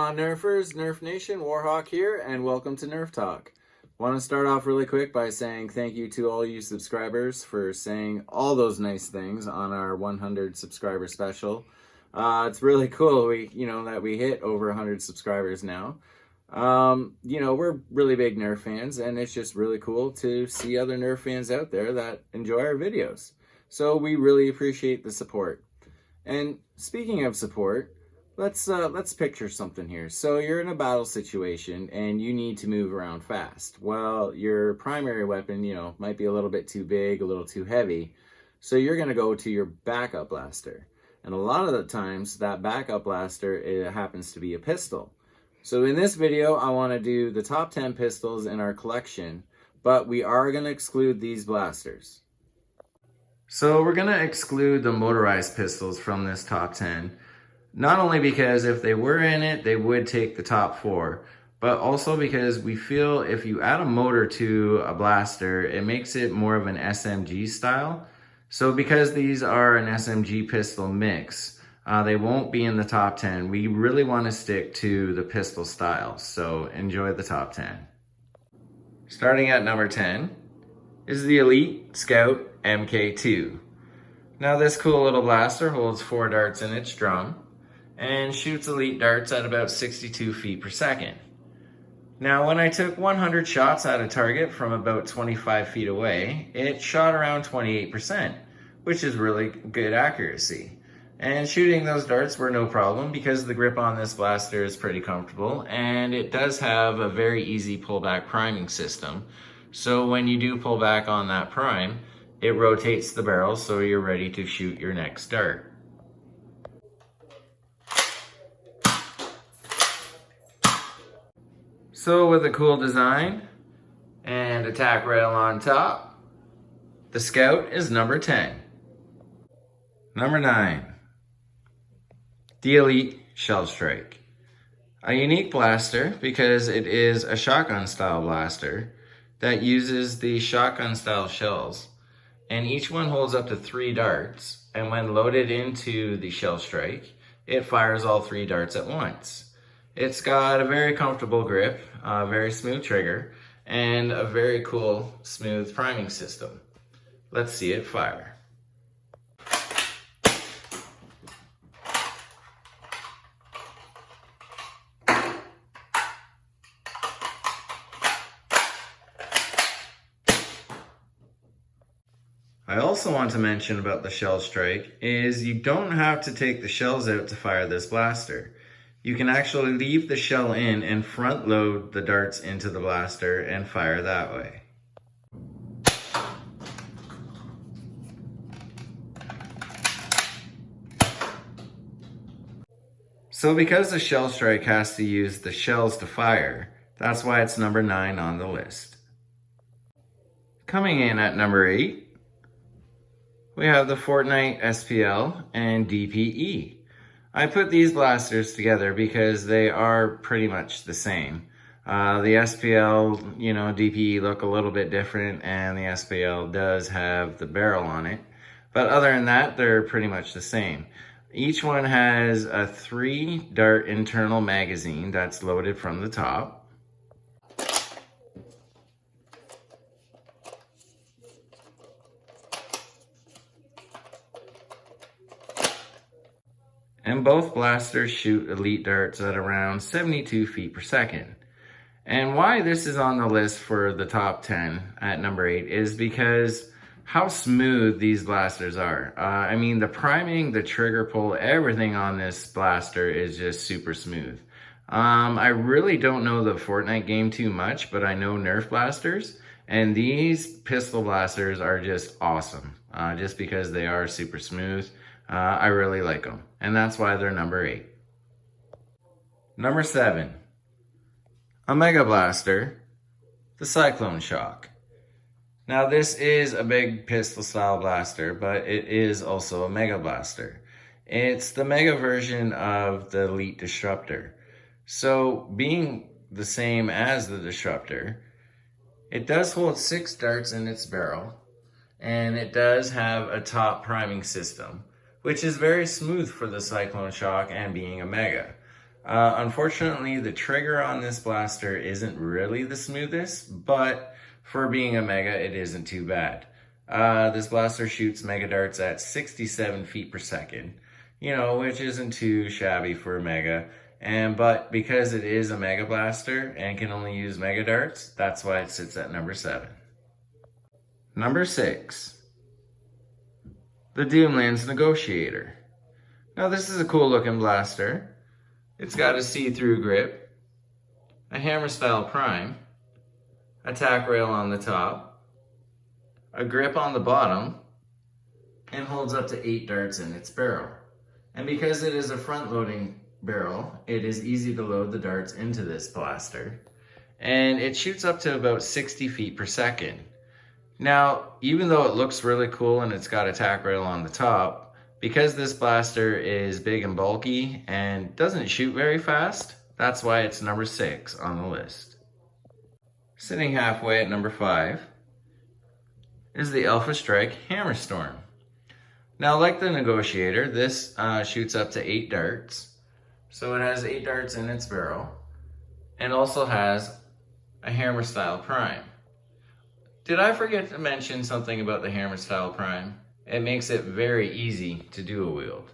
on, Nerfers? Nerf Nation, Warhawk here, and welcome to Nerf Talk. Want to start off really quick by saying thank you to all you subscribers for saying all those nice things on our 100 subscriber special. It's really cool that we hit over 100 subscribers now. We're really big Nerf fans, and it's just really cool to see other Nerf fans out there that enjoy our videos. So we really appreciate the support. And speaking of support, let's picture something here. So you're in a battle situation and you need to move around fast. Well, your primary weapon, might be a little bit too big, a little too heavy. So you're going to go to your backup blaster. And a lot of the times that backup blaster, it happens to be a pistol. So in this video, I want to do the top 10 pistols in our collection, but we are going to exclude these blasters. So we're going to exclude the motorized pistols from this top 10. Not only because if they were in it, they would take the top 4, but also because we feel if you add a motor to a blaster, it makes it more of an SMG style. So because these are an SMG pistol mix, they won't be in the top 10. We really want to stick to the pistol style, so enjoy the top 10. Starting at number 10 is the Elite Scout Mk2. Now this cool little blaster holds 4 darts in its drum and shoots elite darts at about 62 feet per second. Now when I took 100 shots at a target from about 25 feet away, it shot around 28%, which is really good accuracy. And shooting those darts were no problem because the grip on this blaster is pretty comfortable, and it does have a very easy pullback priming system. So when you do pull back on that prime, it rotates the barrel so you're ready to shoot your next dart. So with a cool design and attack rail on top, the Scout is number 10. Number 9, the Elite Shell Strike. A unique blaster because it is a shotgun style blaster that uses the shotgun style shells, and each one holds up to 3 darts, and when loaded into the Shell Strike, it fires all 3 darts at once. It's got a very comfortable grip, a very smooth trigger, and a very cool smooth priming system. Let's see it fire. I also want to mention about the Shell Strike is you don't have to take the shells out to fire this blaster. You can actually leave the shell in and front load the darts into the blaster and fire that way. So because the Shell Strike has to use the shells to fire, that's why it's number 9 on the list. Coming in at number 8, we have the Fortnite SPL and DPE. I put these blasters together because they are pretty much the same. The SPL, DPE look a little bit different, and the SPL does have the barrel on it. But other than that, they're pretty much the same. Each one has a 3-dart internal magazine that's loaded from the top. And both blasters shoot elite darts at around 72 feet per second. And why this is on the list for the top 10 at number 8 is because how smooth these blasters are. The priming, the trigger pull, everything on this blaster is just super smooth. I really don't know the Fortnite game too much, but I know Nerf blasters, and these pistol blasters are just awesome, just because they are super smooth. I really like them, and that's why they're number 8. Number 7, a Mega Blaster, the Cyclone Shock. Now this is a big pistol style blaster, but it is also a Mega Blaster. It's the Mega version of the Elite Disruptor. So being the same as the Disruptor, it does hold 6 darts in its barrel, and it does have a top priming system, which is very smooth for the Cyclone Shock and being a Mega. Unfortunately, the trigger on this blaster isn't really the smoothest, but for being a mega, it isn't too bad. This blaster shoots mega darts at 67 feet per second, which isn't too shabby for a mega. But because it is a mega blaster and can only use mega darts, that's why it sits at number 7. Number 6, the Doomlands Negotiator. Now this is a cool looking blaster. It's got a see-through grip, a hammer style prime, a tack rail on the top, a grip on the bottom, and holds up to 8 darts in its barrel. And because it is a front-loading barrel, it is easy to load the darts into this blaster. And it shoots up to about 60 feet per second. Now, even though it looks really cool and it's got a tack rail on the top, because this blaster is big and bulky and doesn't shoot very fast, that's why it's number 6 on the list. Sitting halfway at number 5 is the Alpha Strike Hammer Storm. Now, like the Negotiator, this shoots up to 8 darts. So it has 8 darts in its barrel and also has a hammer style prime. Did I forget to mention something about the hammer style prime? It makes it very easy to dual wield.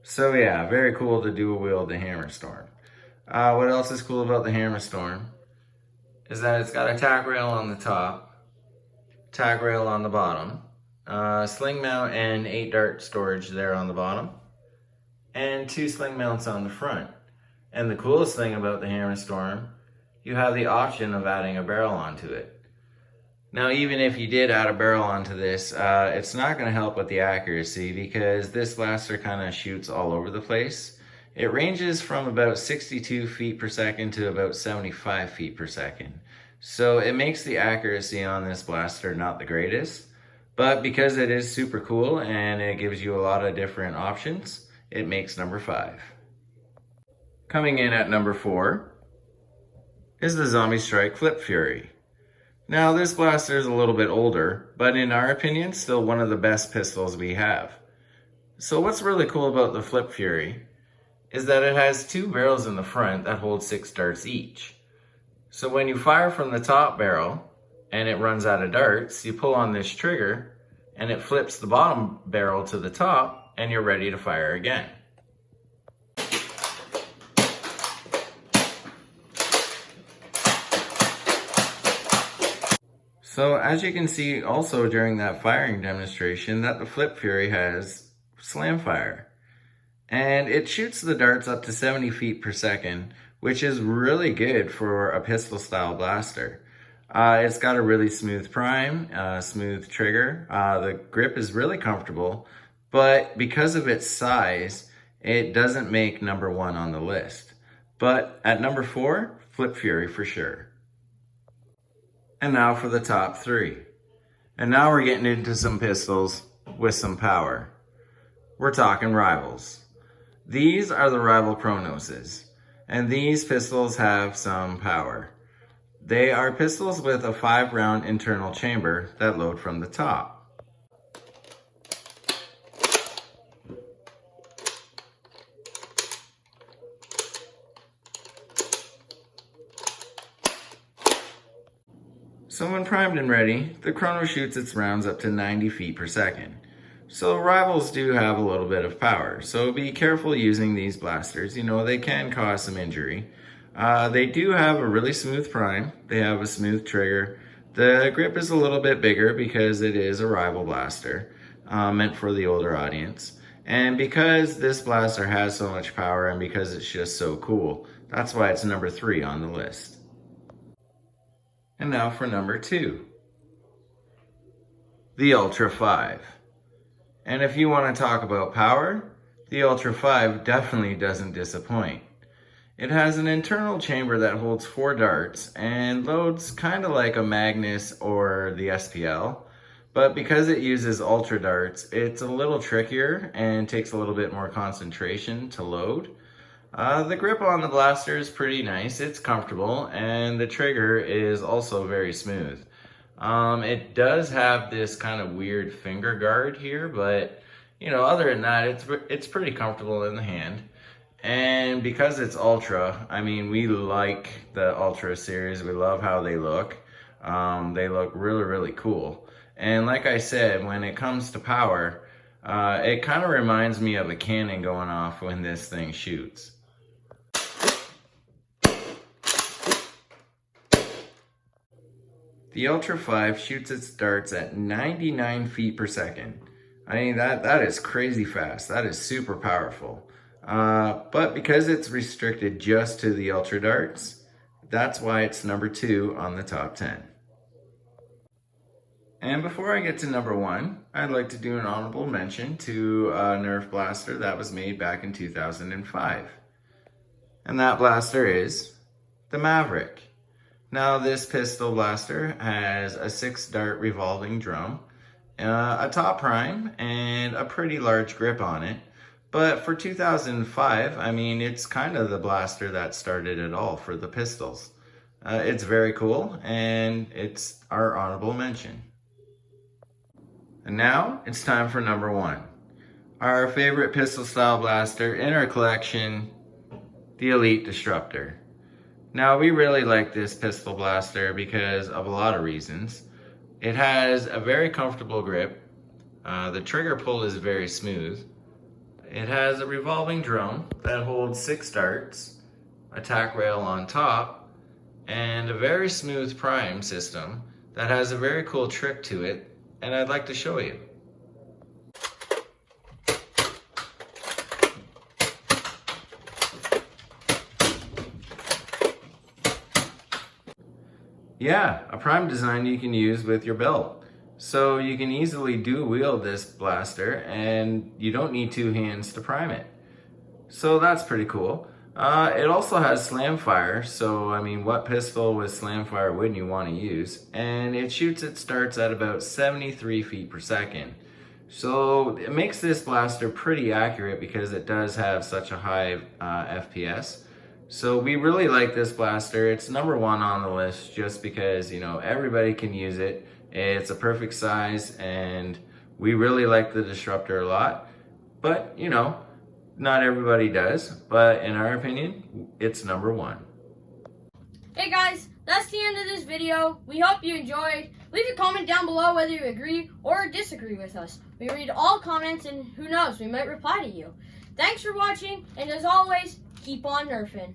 So yeah, very cool to dual wield the Hammer Storm. What else is cool about the Hammer Storm is that it's got a tack rail on the top, tack rail on the bottom, sling mount and 8 dart storage there on the bottom, and 2 sling mounts on the front. And the coolest thing about the Hammer Storm, you have the option of adding a barrel onto it. Now, even if you did add a barrel onto this, it's not going to help with the accuracy because this blaster kind of shoots all over the place. It ranges from about 62 feet per second to about 75 feet per second. So it makes the accuracy on this blaster not the greatest, but because it is super cool and it gives you a lot of different options, it makes number 5. Coming in at number 4 is the Zombie Strike Flip Fury. Now this blaster is a little bit older, but in our opinion, still one of the best pistols we have. So what's really cool about the Flip Fury is that it has 2 barrels in the front that hold 6 darts each. So when you fire from the top barrel and it runs out of darts, you pull on this trigger and it flips the bottom barrel to the top and you're ready to fire again. So as you can see also during that firing demonstration that the Flip Fury has slam fire. And it shoots the darts up to 70 feet per second, which is really good for a pistol style blaster. It's got a really smooth prime, smooth trigger. The grip is really comfortable, but because of its size, it doesn't make number 1 on the list. But at number 4, Flip Fury for sure. And now for the top 3. And now we're getting into some pistols with some power. We're talking rivals. These are the rival Prognoses, and these pistols have some power. They are pistols with a 5-round internal chamber that load from the top. So when primed and ready, the Chrono shoots its rounds up to 90 feet per second. So rivals do have a little bit of power, so be careful using these blasters. They can cause some injury. They do have a really smooth prime. They have a smooth trigger. The grip is a little bit bigger because it is a rival blaster, meant for the older audience. And because this blaster has so much power and because it's just so cool, that's why it's number 3 on the list. And now for number 2, the Ultra 5. And if you want to talk about power, the Ultra 5 definitely doesn't disappoint. It has an internal chamber that holds 4 darts and loads kind of like a Magnus or the SPL, but because it uses Ultra darts, it's a little trickier and takes a little bit more concentration to load. The grip on the blaster is pretty nice, it's comfortable, and the trigger is also very smooth. It does have this kind of weird finger guard here, but you know, other than that, it's pretty comfortable in the hand. And because it's Ultra, I mean, we like the Ultra series. We love how they look. They look really, really cool. And like I said, when it comes to power, it kind of reminds me of a cannon going off when this thing shoots. The Ultra 5 shoots its darts at 99 feet per second. I mean, that is crazy fast. That is super powerful. But because it's restricted just to the Ultra darts, that's why it's number 2 on the top 10. And before I get to number 1, I'd like to do an honorable mention to a Nerf blaster that was made back in 2005. And that blaster is the Maverick. Now this pistol blaster has a 6-dart revolving drum, a top prime, and a pretty large grip on it. But for 2005, I mean, it's kind of the blaster that started it all for the pistols. It's very cool, and it's our honorable mention. And now it's time for number 1. Our favorite pistol style blaster in our collection, the Elite Disruptor. Now we really like this pistol blaster because of a lot of reasons. It has a very comfortable grip. The trigger pull is very smooth. It has a revolving drum that holds 6 darts, a tack rail on top, and a very smooth prime system that has a very cool trick to it, and I'd like to show you. Yeah, a prime design you can use with your belt. So you can easily dual wield this blaster and you don't need 2 hands to prime it. So that's pretty cool. It also has slam fire, so I mean, what pistol with slam fire wouldn't you want to use? And it shoots its darts at about 73 feet per second. So it makes this blaster pretty accurate because it does have such a high FPS. So we really like this blaster. It's number 1 on the list just because, you know, everybody can use it. It's a perfect size and we really like the Disruptor a lot. But, you know, not everybody does. But in our opinion, it's number 1. Hey guys, that's the end of this video. We hope you enjoyed. Leave a comment down below whether you agree or disagree with us. We read all comments and who knows, we might reply to you. Thanks for watching, and as always, keep on nerfing.